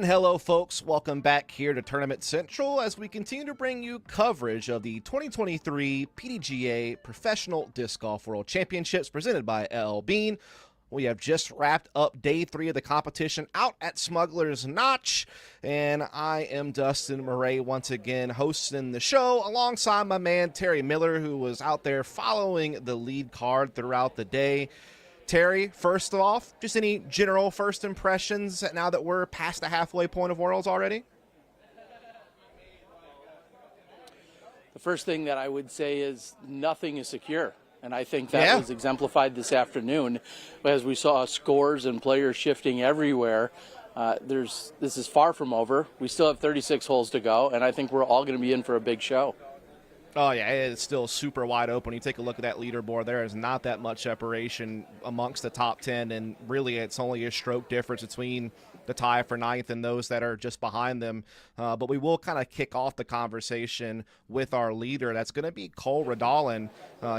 And hello, folks. Welcome back here to Tournament Central as we continue to bring you coverage of the 2023 PDGA Professional Disc Golf World Championships presented by L.L.Bean. We have just wrapped up day 3 of the competition out at Smuggler's Notch, and I am Dustin Murray once again hosting the show alongside my man Terry Miller, who was out there following the lead card throughout the day. Terry, first off, just any general first impressions now that we're past the halfway point of Worlds already? The first thing that I would say is nothing is secure. And I think that was exemplified this afternoon as we saw scores and players shifting everywhere. This is far from over. We still have 36 holes to go, and I think we're all going to be in for a big show. Oh, yeah, it's still super wide open. You take a look at that leaderboard, there is not that much separation amongst the top 10, and really it's only a stroke difference between the tie for 9th and those that are just behind them. But we will kind of kick off the conversation with our leader. That's going to be Cole Redallen.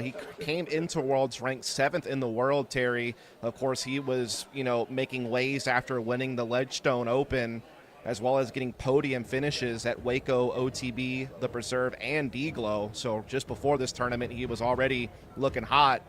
He came into Worlds ranked 7th in the world, Terry. Of course, he was, making waves after winning the Ledgestone Open, as well as getting podium finishes at Waco, OTB, The Preserve, and D-Glow. So just before this tournament, he was already looking hot.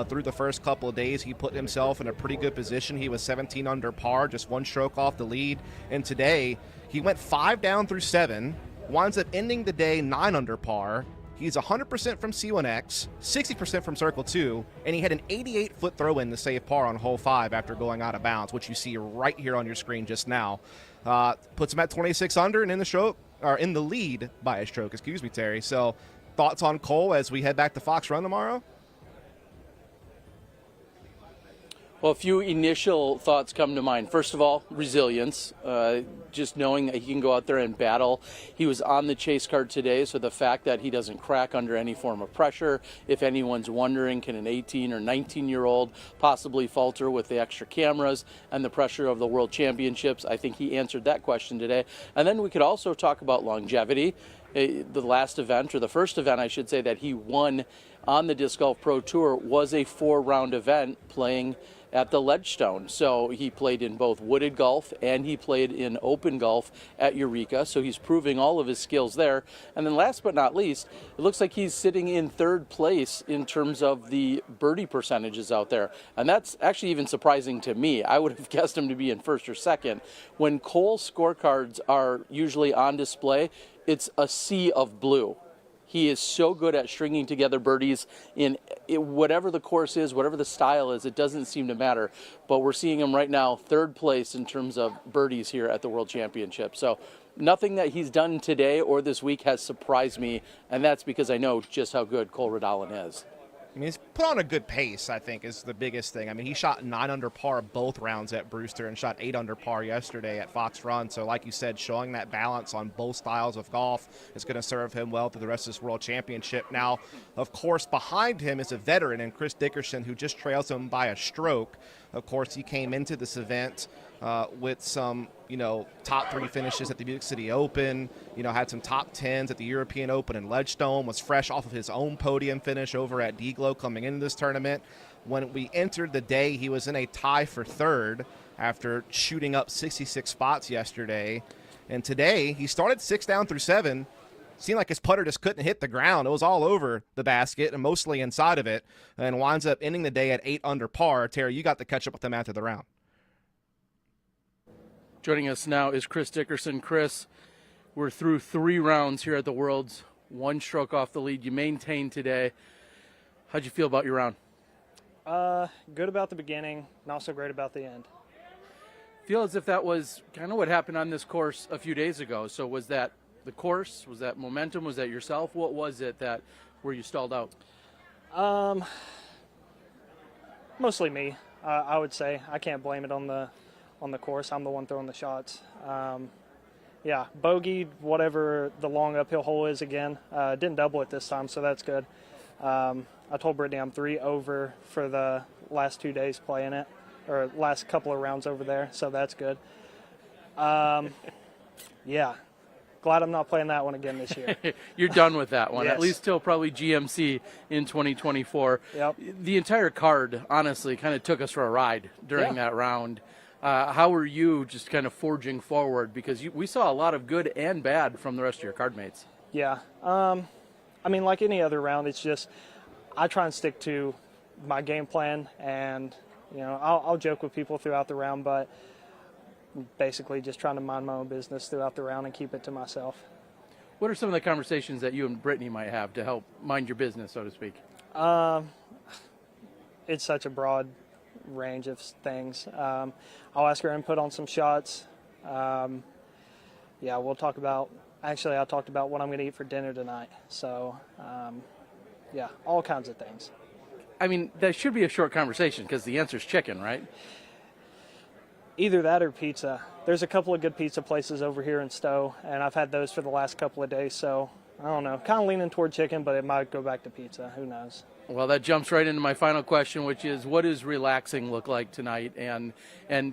Through the first couple of days, he put himself in a pretty good position. He was 17 under par, just one stroke off the lead. And today, he went 5 down through 7, winds up ending the day 9 under par. He's 100% from C1X, 60% from Circle 2, and he had an 88-foot throw-in to save par on hole 5 after going out of bounds, which you see right here on your screen just now. Puts him at 26 under and in the lead by a stroke, Terry. So thoughts on Cole as we head back to Fox Run tomorrow? Well, a few initial thoughts come to mind. First of all, resilience, just knowing that he can go out there and battle. He was on the chase card today, so the fact that he doesn't crack under any form of pressure, if anyone's wondering, can an 18 or 19-year-old possibly falter with the extra cameras and the pressure of the World Championships? I think he answered that question today. And then we could also talk about longevity. The last event, or the first event, I should say, that he won on the Disc Golf Pro Tour was a 4-round event playing at the Ledgestone. So he played in both wooded golf and he played in open golf at Eureka. So he's proving all of his skills there. And then last but not least, it looks like he's sitting in 3rd place in terms of the birdie percentages out there. And that's actually even surprising to me. I would have guessed him to be in 1st or 2nd. When Cole's scorecards are usually on display, it's a sea of blue. He is so good at stringing together birdies in whatever the course is, whatever the style is, it doesn't seem to matter. But we're seeing him right now 3rd place in terms of birdies here at the World Championship. So nothing that he's done today or this week has surprised me, and that's because I know just how good Cole Redallen is. I mean, he's put on a good pace, I think, is the biggest thing. I mean, he shot 9 under par both rounds at Brewster and shot 8 under par yesterday at Fox Run. So like you said, showing that balance on both styles of golf is going to serve him well through the rest of this World Championship. Now, of course, behind him is a veteran in Chris Dickerson, who just trails him by a stroke. Of course, he came into this event with some, top 3 finishes at the Music City Open, had some top 10s at the European Open and Ledgestone, was fresh off of his own podium finish over at D-Glow coming into this tournament. When we entered the day, he was in a tie for 3rd after shooting up 66 spots yesterday. And today, he started 6 down through 7. Seemed like his putter just couldn't hit the ground. It was all over the basket and mostly inside of it, and winds up ending the day at 8 under par. Terry, you got to catch up with him after the round. Joining us now is Chris Dickerson. Chris, we're through 3 rounds here at the Worlds, 1 stroke off the lead. You maintained today. How'd you feel about your round? Good about the beginning, not so great about the end. Feel as if that was kind of what happened on this course a few days ago. So was that the course? Was that momentum? Was that yourself? What was it that where you stalled out? Mostly me, I would say. I can't blame it on the course. I'm the one throwing the shots. Bogeyed whatever the long uphill hole is again. Didn't double it this time, so that's good. I told Brittany I'm 3 over for the last 2 days playing it, or last couple of rounds over there, so that's good. Glad I'm not playing that one again this year. You're done with that one, Yes. at least till probably GMC in 2024. Yep. The entire card, honestly, kind of took us for a ride during that round. How are you just kind of forging forward? Because we saw a lot of good and bad from the rest of your card mates. Yeah. I mean, like any other round, it's just I try and stick to my game plan, and I'll joke with people throughout the round, but basically just trying to mind my own business throughout the round and keep it to myself. What are some of the conversations that you and Brittany might have to help mind your business, so to speak? It's such a broad range of things. I'll ask her input on some shots. We'll talk about. Actually, I talked about what I'm going to eat for dinner tonight. So, all kinds of things. I mean, that should be a short conversation because the answer's chicken, right? Either that or pizza. There's a couple of good pizza places over here in Stowe, and I've had those for the last couple of days. So, I don't know. Kind of leaning toward chicken, but it might go back to pizza. Who knows? Well, that jumps right into my final question, which is, what does relaxing look like tonight? And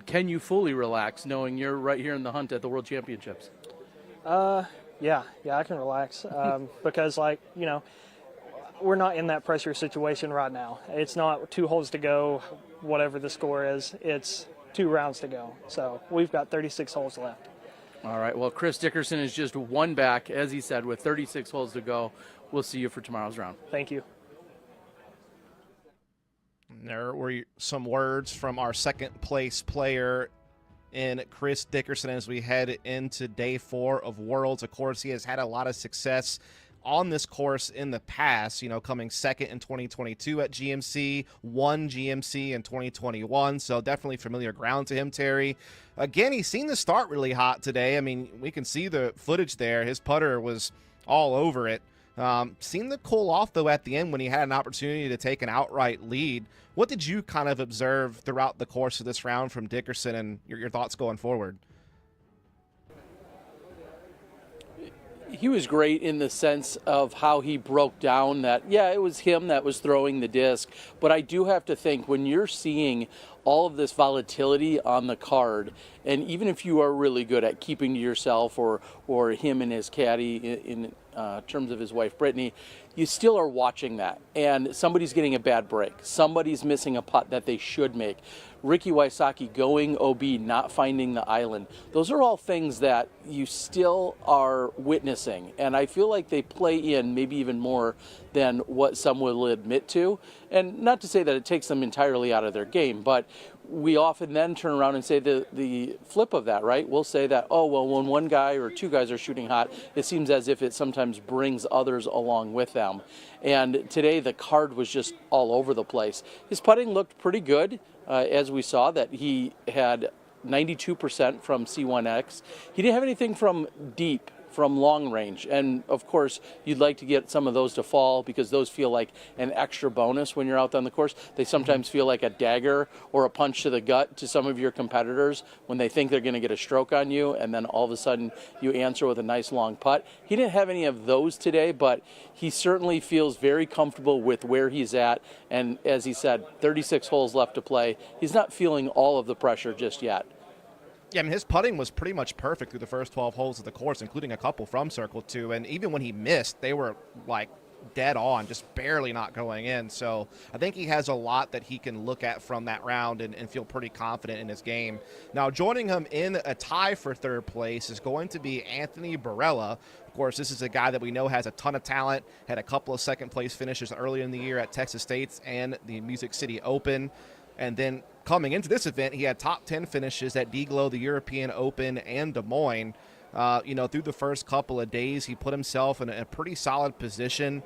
can you fully relax knowing you're right here in the hunt at the World Championships? Yeah, I can relax because, we're not in that pressure situation right now. It's not 2 holes to go, whatever the score is. It's 2 rounds to go. So we've got 36 holes left. All right. Well, Chris Dickerson is just 1 back, as he said, with 36 holes to go. We'll see you for tomorrow's round. Thank you. There were some words from our second place player in Chris Dickerson as we head into day 4 of Worlds. Of course, he has had a lot of success on this course in the past, coming second in 2022 at GMC, won GMC in 2021, so definitely familiar ground to him, Terry. Again, he's seen the start really hot today. I mean, we can see the footage there. His putter was all over it. Seemed to cool off, though, at the end when he had an opportunity to take an outright lead. What did you kind of observe throughout the course of this round from Dickerson and your thoughts going forward? He was great in the sense of how he broke down that, it was him that was throwing the disc. But I do have to think when you're seeing all of this volatility on the card, and even if you are really good at keeping to yourself or him and his caddy in terms of his wife, Brittany, you still are watching that. And somebody's getting a bad break. Somebody's missing a putt that they should make. Ricky Wysocki going OB, not finding the island. Those are all things that you still are witnessing. And I feel like they play in maybe even more than what some will admit to. And not to say that it takes them entirely out of their game, but we often then turn around and say the flip of that, right? We'll say that, when 1 guy or 2 guys are shooting hot, it seems as if it sometimes brings others along with them. And today the card was just all over the place. His putting looked pretty good, as we saw that he had 92% from C1X. He didn't have anything from deep, from long range. And of course, you'd like to get some of those to fall because those feel like an extra bonus when you're out on the course. They sometimes feel like a dagger or a punch to the gut to some of your competitors when they think they're going to get a stroke on you, and then all of a sudden you answer with a nice long putt. He didn't have any of those today, but he certainly feels very comfortable with where he's at. And as he said, 36 holes left to play. He's not feeling all of the pressure just yet. Yeah, I mean, his putting was pretty much perfect through the first 12 holes of the course, including a couple from Circle 2. And even when he missed, they were, dead on, just barely not going in. So I think he has a lot that he can look at from that round and feel pretty confident in his game. Now, joining him in a tie for 3rd place is going to be Anthony Barella. Of course, this is a guy that we know has a ton of talent, had a couple of second-place finishes early in the year at Texas State and the Music City Open. And then coming into this event, he had top 10 finishes at DGLO, the European Open, and Des Moines. Through the first couple of days, he put himself in a pretty solid position.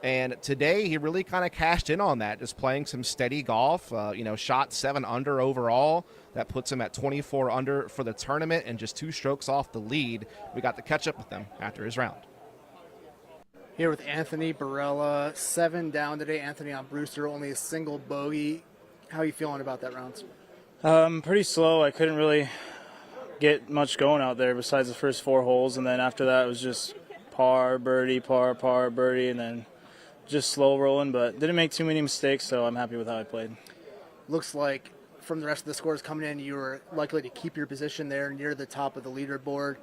And today, he really kind of cashed in on that, just playing some steady golf. Shot 7 under overall. That puts him at 24 under for the tournament and just 2 strokes off the lead. We got to catch up with him after his round. Here with Anthony Barella, 7 down today. Anthony on Brewster, only a single bogey. How are you feeling about that round? Pretty slow. I couldn't really get much going out there besides the first 4 holes, and then after that it was just par, birdie, par, birdie, and then just slow rolling, but didn't make too many mistakes, so I'm happy with how I played. Looks like from the rest of the scores coming in, you were likely to keep your position there near the top of the leaderboard.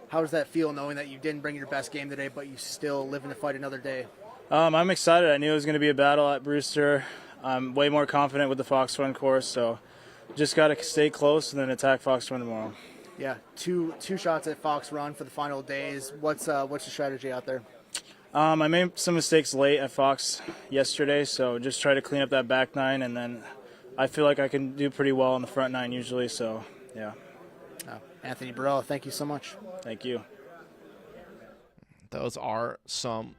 How does that feel knowing that you didn't bring your best game today, but you still live in to fight another day? I'm excited. I knew it was going to be a battle at Brewster. I'm way more confident with the Fox Run course, so just got to stay close and then attack Fox Run tomorrow. Yeah, two shots at Fox Run for the final days. What's the strategy out there? I made some mistakes late at Fox yesterday, so just try to clean up that back nine, and then I feel like I can do pretty well on the front nine usually, so yeah. Anthony Barella, thank you so much. Thank you. Those are some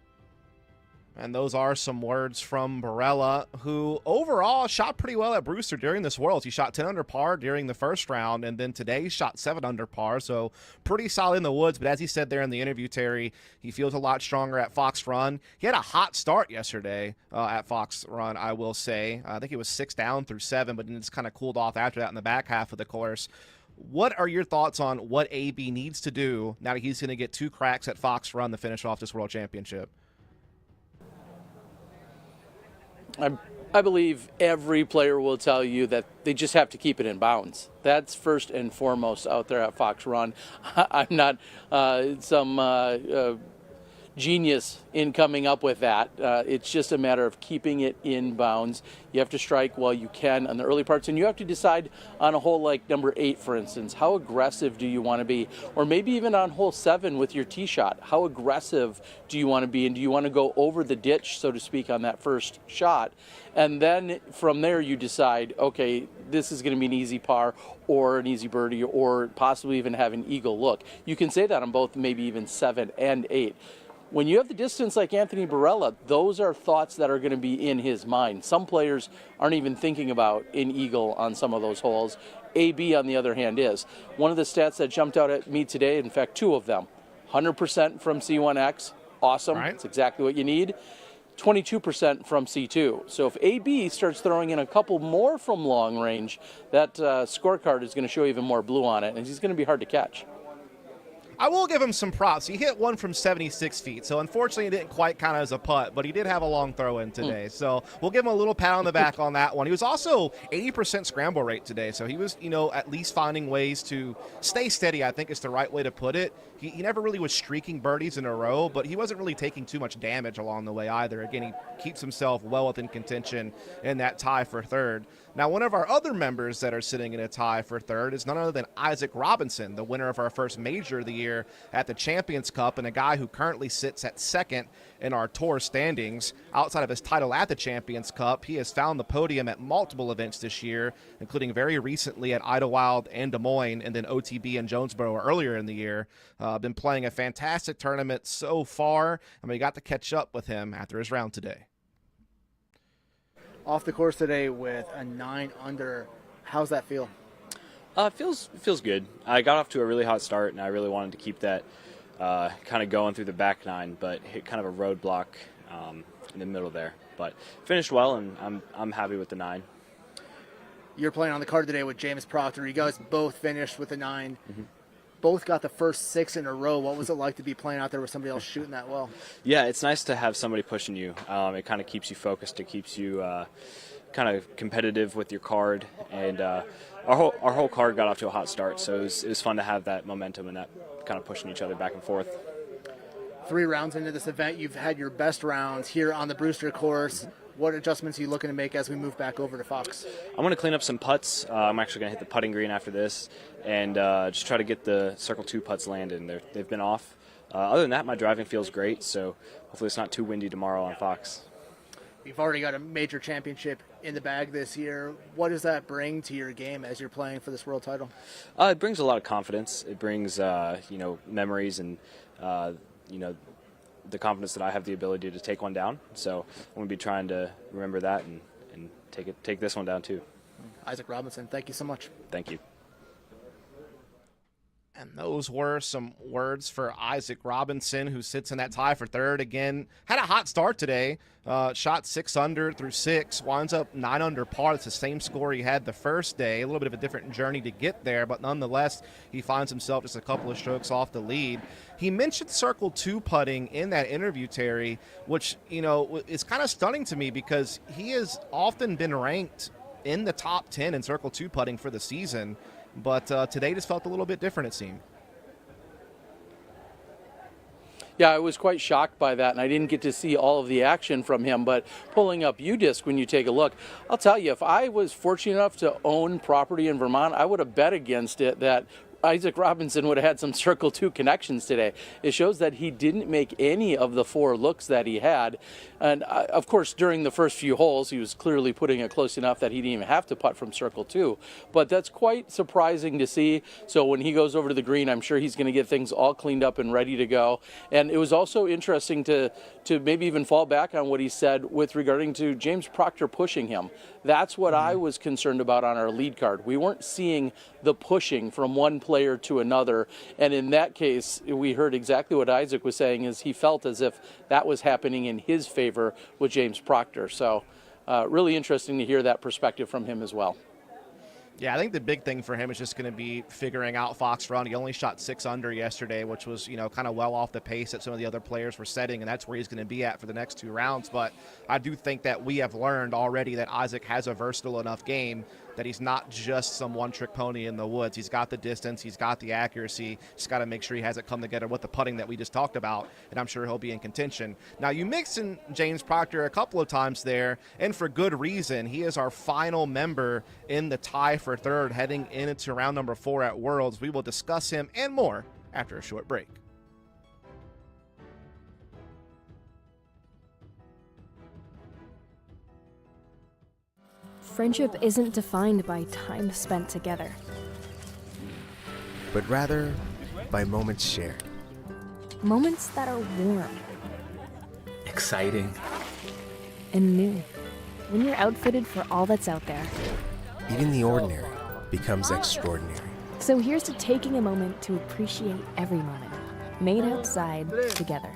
words from Barella, who overall shot pretty well at Brewster during this Worlds. He shot 10 under par during the first round, and then today he shot 7 under par, so pretty solid in the woods. But as he said there in the interview, Terry, he feels a lot stronger at Fox Run. He had a hot start yesterday at Fox Run, I will say. I think he was 6 down through 7, but then it's kind of cooled off after that in the back half of the course. What are your thoughts on what AB needs to do now that he's going to get 2 cracks at Fox Run to finish off this World Championship? I believe every player will tell you that they just have to keep it in bounds. That's first and foremost out there at Fox Run. I'm not some genius in coming up with that. It's just a matter of keeping it in bounds. You have to strike while you can on the early parts, and you have to decide on a hole like number 8, for instance, how aggressive do you want to be? Or maybe even on hole 7 with your tee shot, how aggressive do you want to be? And do you want to go over the ditch, so to speak, on that first shot? And then from there you decide, okay, this is going to be an easy par or an easy birdie or possibly even have an eagle look. You can say that on both, maybe even 7 and 8. When you have the distance like Anthony Barella, those are thoughts that are going to be in his mind. Some players aren't even thinking about an eagle on some of those holes. AB, on the other hand, is. One of the stats that jumped out at me today, in fact, 2 of them, 100% from C1X, awesome. Right. That's exactly what you need. 22% from C2. So if AB starts throwing in a couple more from long range, that scorecard is going to show even more blue on it, and he's going to be hard to catch. I will give him some props. He hit one from 76 feet, so unfortunately it didn't quite count as a putt, but he did have a long throw in today. So we'll give him a little pat on the back on that one. He was also 80% scramble rate today, so he was, at least finding ways to stay steady, I think is the right way to put it. He never really was streaking birdies in a row, but he wasn't really taking too much damage along the way either. Again, he keeps himself well within contention in that tie for third. Now, one of our other members that are sitting in a tie for third is none other than Isaac Robinson, the winner of our first major of the year at the Champions Cup, and a guy who currently sits at second in our tour standings. Outside of his title at the Champions Cup, he has found the podium at multiple events this year, including very recently at Idlewild and Des Moines, and then OTB and Jonesboro earlier in the year. Been playing a fantastic tournament so far, and we got to catch up with him after his round today. Off the course today with a 9 under. How's that feel? Feels good. I got off to a really hot start, and I really wanted to keep that kind of going through the back nine, but hit kind of a roadblock in the middle there. But finished well, and I'm happy with the 9. You're playing on the card today with James Proctor. You guys both finished with a 9. Mm-hmm. Both got the first 6 in a row. What was it like to be playing out there with somebody else shooting that well? Yeah, it's nice to have somebody pushing you. It kind of keeps you focused. It keeps you kind of competitive with your card. And our whole card got off to a hot start, so it was fun to have that momentum and that kind of pushing each other back and forth. 3 rounds into this event, you've had your best rounds here on the Brewster course. What adjustments are you looking to make as we move back over to Fox? I'm going to clean up some putts. I'm actually going to hit the putting green after this and just try to get the Circle 2 putts landed. They've been off. Other than that, my driving feels great, so hopefully it's not too windy tomorrow on Fox. You've already got a major championship in the bag this year. What does that bring to your game as you're playing for this world title? It brings a lot of confidence. It brings, memories and, the confidence that I have the ability to take one down. So I'm going to be trying to remember that and take this one down too. Isaac Robinson, thank you so much. Thank you. And those were some words for Isaac Robinson, who sits in that tie for third. Again, had a hot start today. Shot 6 under through 6, winds up 9 under par. It's the same score he had the first day. A little bit of a different journey to get there, but nonetheless, he finds himself just a couple of strokes off the lead. He mentioned Circle 2 putting in that interview, Terry, which, is kind of stunning to me because he has often been ranked in the top 10 in Circle 2 putting for the season. But today just felt a little bit different, it seemed. Yeah, I was quite shocked by that, and I didn't get to see all of the action from him. But pulling up UDisc, when you take a look, I'll tell you, if I was fortunate enough to own property in Vermont, I would have bet against it that Isaac Robinson would have had some Circle 2 connections today. It shows that he didn't make any of the 4 looks that he had. And of course, during the first few holes, he was clearly putting it close enough that he didn't even have to putt from Circle 2. But that's quite surprising to see. So when he goes over to the green, I'm sure he's going to get things all cleaned up and ready to go. And it was also interesting to maybe even fall back on what he said with regarding to James Proctor pushing him. That's what I was concerned about on our lead card. We weren't seeing the pushing from one player to another. And in that case, we heard exactly what Isaac was saying, is he felt as if that was happening in his favor with James Proctor. So really interesting to hear that perspective from him as well. Yeah, I think the big thing for him is just going to be figuring out Fox Run. He only shot 6 under yesterday, which was, kind of well off the pace that some of the other players were setting, and that's where he's going to be at for the next 2 rounds. But I do think that we have learned already that Isaac has a versatile enough game that he's not just some one-trick pony in the woods. He's got the distance. He's got the accuracy. Just got to make sure he has it come together with the putting that we just talked about, and I'm sure he'll be in contention. Now, you mix in James Proctor a couple of times there, and for good reason. He is our final member in the tie for third heading into round number 4 at Worlds. We will discuss him and more after a short break. Friendship isn't defined by time spent together, but rather by moments shared. Moments that are warm, exciting, and new. When you're outfitted for all that's out there, even the ordinary becomes extraordinary. So here's to taking a moment to appreciate every moment, made outside together.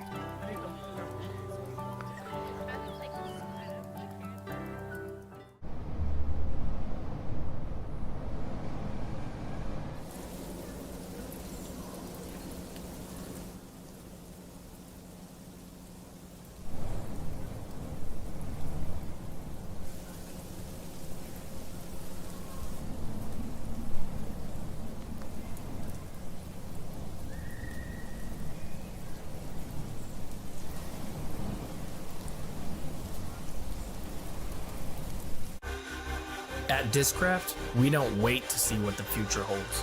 At Discraft, we don't wait to see what the future holds.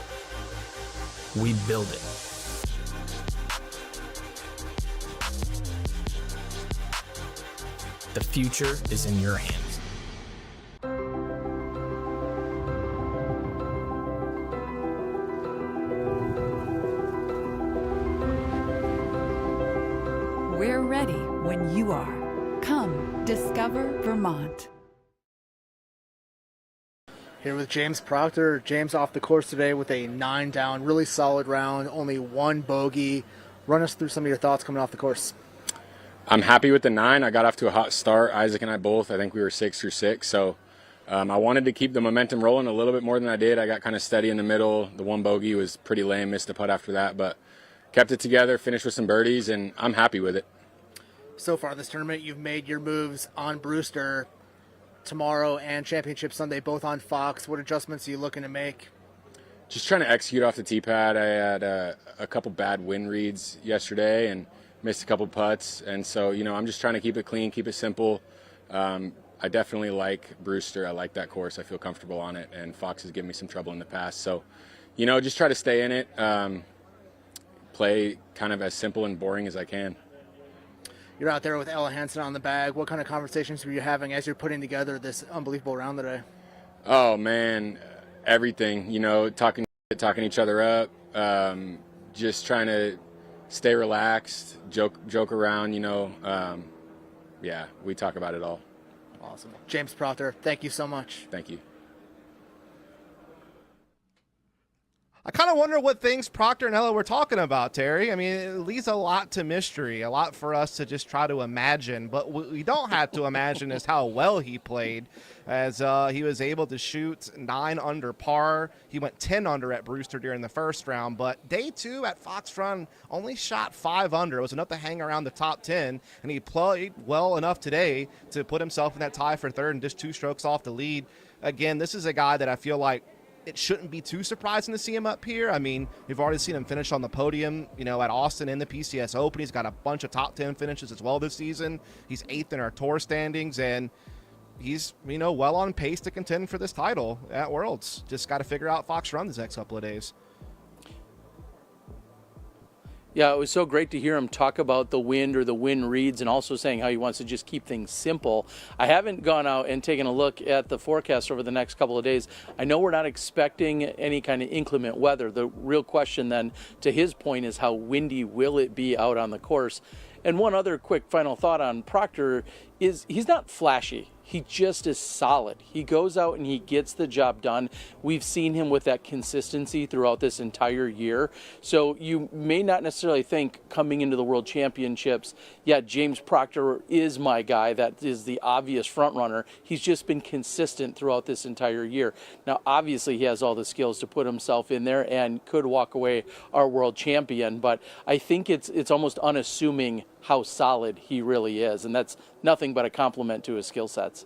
We build it. The future is in your hands. We're ready when you are. Come, discover Vermont. Here with James Proctor. James off the course today with a 9 down, really solid round, only 1 bogey. Run us through some of your thoughts coming off the course. I'm happy with the 9. I got off to a hot start. Isaac and I both, I think we were 6 through 6. So I wanted to keep the momentum rolling a little bit more than I did. I got kind of steady in the middle. The 1 bogey was pretty lame, missed a putt after that, but kept it together, finished with some birdies, and I'm happy with it. So far this tournament, you've made your moves on Brewster tomorrow and Championship Sunday, both on Fox. What adjustments are you looking to make? Just trying to execute off the tee pad. I had a couple bad wind reads yesterday and missed a couple putts, and so I'm just trying to keep it clean, keep it simple. I definitely like Brewster. I like that course. I feel comfortable on it, and Fox has given me some trouble in the past. So, just try to stay in it, play kind of as simple and boring as I can. You're out there with Ella Hansen on the bag. What kind of conversations were you having as you're putting together this unbelievable round today? Oh, man, everything. Talking each other up, just trying to stay relaxed, joke around, yeah, we talk about it all. Awesome. James Proctor, thank you so much. Thank you. I kind of wonder what things Proctor and Ella were talking about, Terry. I mean, it leaves a lot to mystery, a lot for us to just try to imagine. But what we don't have to imagine is how well he played, as he was able to shoot 9 under par. He went 10 under at Brewster during the first round. But day 2 at Fox Run only shot 5 under. It was enough to hang around the top 10, and he played well enough today to put himself in that tie for third and just 2 strokes off the lead. Again, this is a guy that I feel like it shouldn't be too surprising to see him up here. I mean, we've already seen him finish on the podium, at Austin in the PCS Open. He's got a bunch of top 10 finishes as well this season. He's 8th in our tour standings, and he's, well on pace to contend for this title at Worlds. Just got to figure out Fox Run this next couple of days. Yeah, it was so great to hear him talk about the wind or the wind reads, and also saying how he wants to just keep things simple. I haven't gone out and taken a look at the forecast over the next couple of days. I know we're not expecting any kind of inclement weather. The real question then, to his point, is how windy will it be out on the course? And one other quick final thought on Proctor is he's not flashy. He just is solid. He goes out and he gets the job done. We've seen him with that consistency throughout this entire year. So you may not necessarily think coming into the World Championships, yeah, James Proctor is my guy. That is the obvious front runner. He's just been consistent throughout this entire year. Now, obviously, he has all the skills to put himself in there and could walk away our world champion. But I think it's almost unassuming how solid he really is. And that's nothing but a compliment to his skill sets.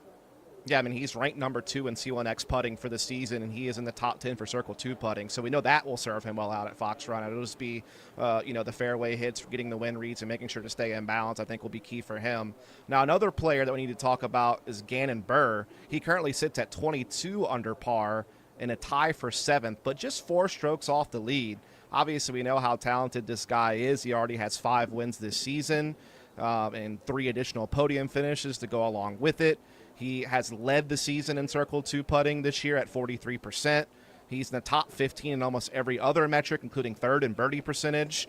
Yeah, I mean, he's ranked number 2 in C1X putting for the season, and he is in the top 10 for Circle 2 putting. So we know that will serve him well out at Fox Run. It'll just be, the fairway hits, getting the wind reads, and making sure to stay in balance, I think will be key for him. Now, another player that we need to talk about is Gannon Buhr. He currently sits at 22 under par in a tie for 7th, but just 4 strokes off the lead. Obviously, we know how talented this guy is. He already has 5 wins this season and 3 additional podium finishes to go along with it. He has led the season in Circle 2 putting this year at 43%. He's in the top 15 in almost every other metric, including 3rd in birdie percentage.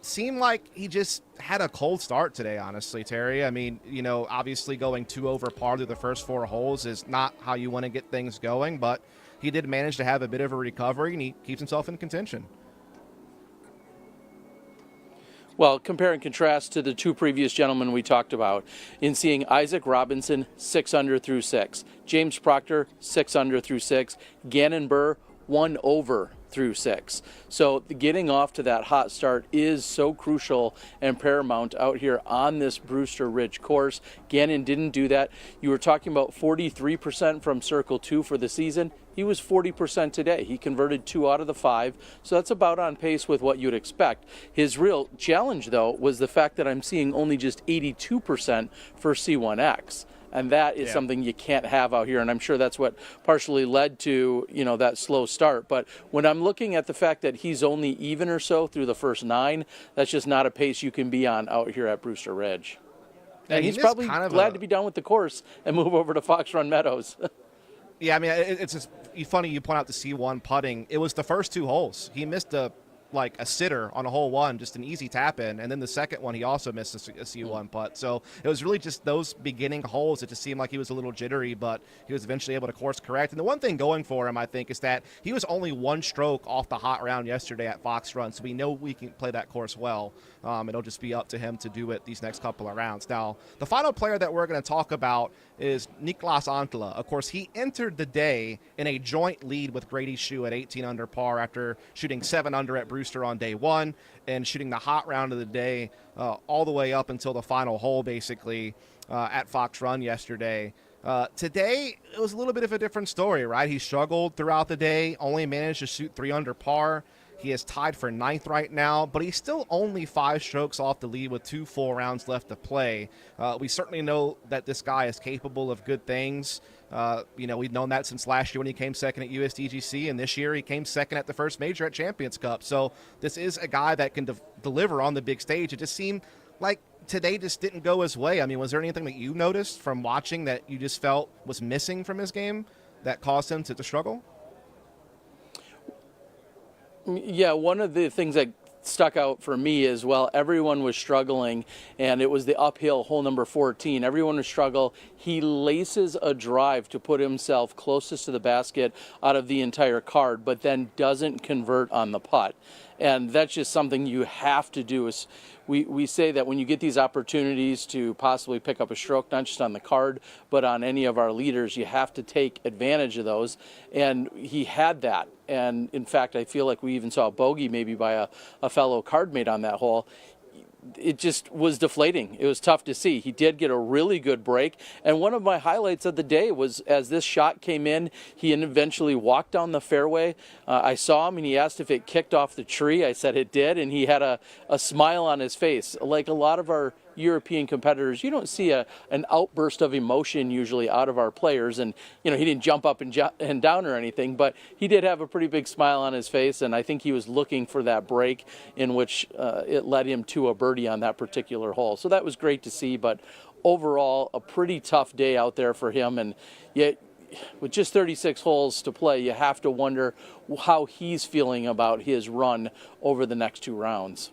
Seemed like he just had a cold start today, honestly, Terry. I mean, obviously going 2 over par through the first 4 holes is not how you want to get things going, but he did manage to have a bit of a recovery, and he keeps himself in contention. Well, compare and contrast to the 2 previous gentlemen we talked about in seeing Isaac Robinson 6 under through 6, James Proctor 6 under through 6, Gannon Buhr 1 over through 6. So getting off to that hot start is so crucial and paramount out here on this Brewster Ridge course. Gannon didn't do that. You were talking about 43% from Circle 2 for the season. He was 40% today. He converted 2 out of the 5, so that's about on pace with what you'd expect. His real challenge, though, was the fact that I'm seeing only just 82% for C1X. And that is something you can't have out here, and I'm sure that's what partially led to, that slow start. But when I'm looking at the fact that he's only even or so through the first 9, that's just not a pace you can be on out here at Brewster Ridge. And he's probably glad to be done with the course and move over to Fox Run Meadows. Yeah, I mean, it's just funny you point out the C1 putting. It was the first 2 holes. He missed a sitter on a hole 1, just an easy tap in, and then the second one he also missed a C1 putt. So it was really just those beginning holes. It just seemed like he was a little jittery, but he was eventually able to course correct. And the one thing going for him, I think, is that he was only 1 stroke off the hot round yesterday at Fox Run, so we know we can play that course well. It'll just be up to him to do it these next couple of rounds. Now, the final player that we're going to talk about is Niklas Antila. Of course, he entered the day in a joint lead with Grady Shue at 18 under par after shooting 7 under at Brewster on day 1 and shooting the hot round of the day all the way up until the final hole, basically, at Fox Run yesterday. Today, it was a little bit of a different story, right? He struggled throughout the day, only managed to shoot 3 under par. He is tied for 9th right now, but he's still only 5 strokes off the lead with 2 full rounds left to play. We certainly know that this guy is capable of good things. We've known that since last year when he came second at USDGC, and this year he came second at the first major at Champions Cup. So this is a guy that can deliver on the big stage. It just seemed like today just didn't go his way. I mean, was there anything that you noticed from watching that you just felt was missing from his game that caused him to struggle? Yeah, one of the things that stuck out for me is, well, everyone was struggling, and it was the uphill hole number 14. Everyone was struggling. He laces a drive to put himself closest to the basket out of the entire card, but then doesn't convert on the putt. And that's just something you have to do. Is we say that when you get these opportunities to possibly pick up a stroke, not just on the card, but on any of our leaders, you have to take advantage of those. And he had that. And in fact, I feel like we even saw a bogey maybe by a fellow card mate on that hole. it just was deflating. It was tough to see. He did get a really good break, and one of my highlights of the day was as this shot came in, he eventually walked down the fairway. I saw him, and he asked if it kicked off the tree. I said it did, and he had a smile on his face. Like a lot of our European competitors, you don't see an outburst of emotion usually out of our players, and he didn't jump up and down or anything, but he did have a pretty big smile on his face, and I think he was looking for that break in which it led him to a birdie on that particular hole. So that was great to see, but overall a pretty tough day out there for him, and yet with just 36 holes to play, you have to wonder how he's feeling about his run over the next 2 rounds.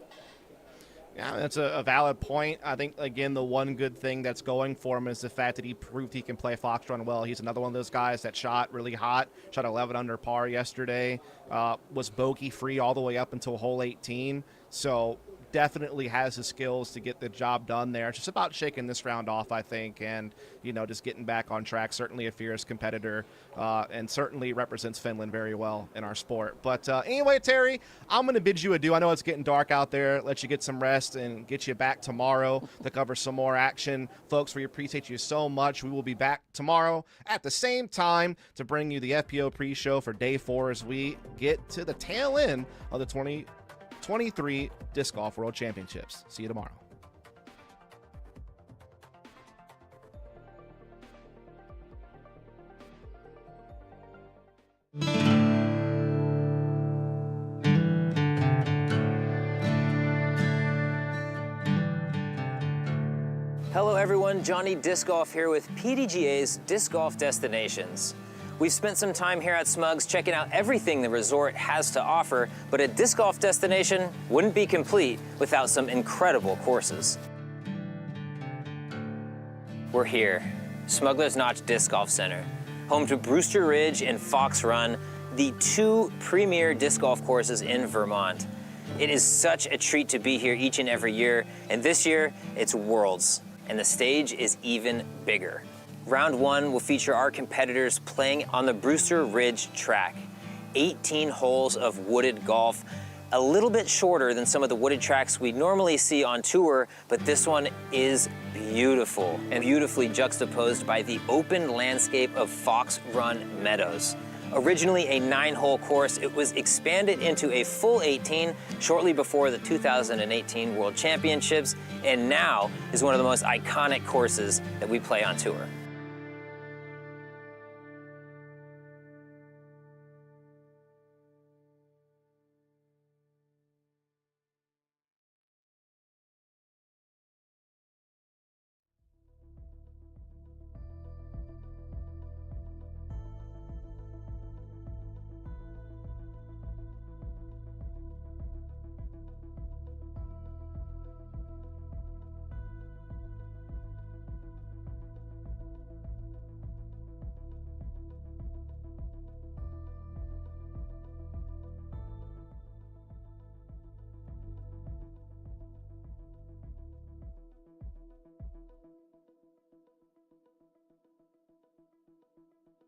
Yeah, that's a valid point. I think, again, the one good thing that's going for him is the fact that he proved he can play Fox run well. He's another one of those guys that shot really hot, shot 11 under par yesterday, was bogey-free all the way up until hole 18. So definitely has the skills to get the job done there. It's just about shaking this round off, I think, and, just getting back on track. Certainly a fierce competitor, and certainly represents Finland very well in our sport. But anyway, Terry, I'm going to bid you adieu. I know it's getting dark out there. Let you get some rest and get you back tomorrow to cover some more action. Folks, we appreciate you so much. We will be back tomorrow at the same time to bring you the FPO pre-show for day 4 as we get to the tail end of the 2023 Disc Golf World Championships. See you tomorrow. Hello everyone, Johnny Disc Golf here with PDGA's Disc Golf Destinations. We've spent some time here at Smugs checking out everything the resort has to offer, but a disc golf destination wouldn't be complete without some incredible courses. We're here, Smuggler's Notch Disc Golf Center, home to Brewster Ridge and Fox Run, the 2 premier disc golf courses in Vermont. It is such a treat to be here each and every year, and this year it's Worlds, and the stage is even bigger. Round 1 will feature our competitors playing on the Brewster Ridge track. 18 holes of wooded golf, a little bit shorter than some of the wooded tracks we normally see on tour, but this one is beautiful and beautifully juxtaposed by the open landscape of Fox Run Meadows. Originally a 9-hole course, it was expanded into a full 18 shortly before the 2018 World Championships, and now is one of the most iconic courses that we play on tour.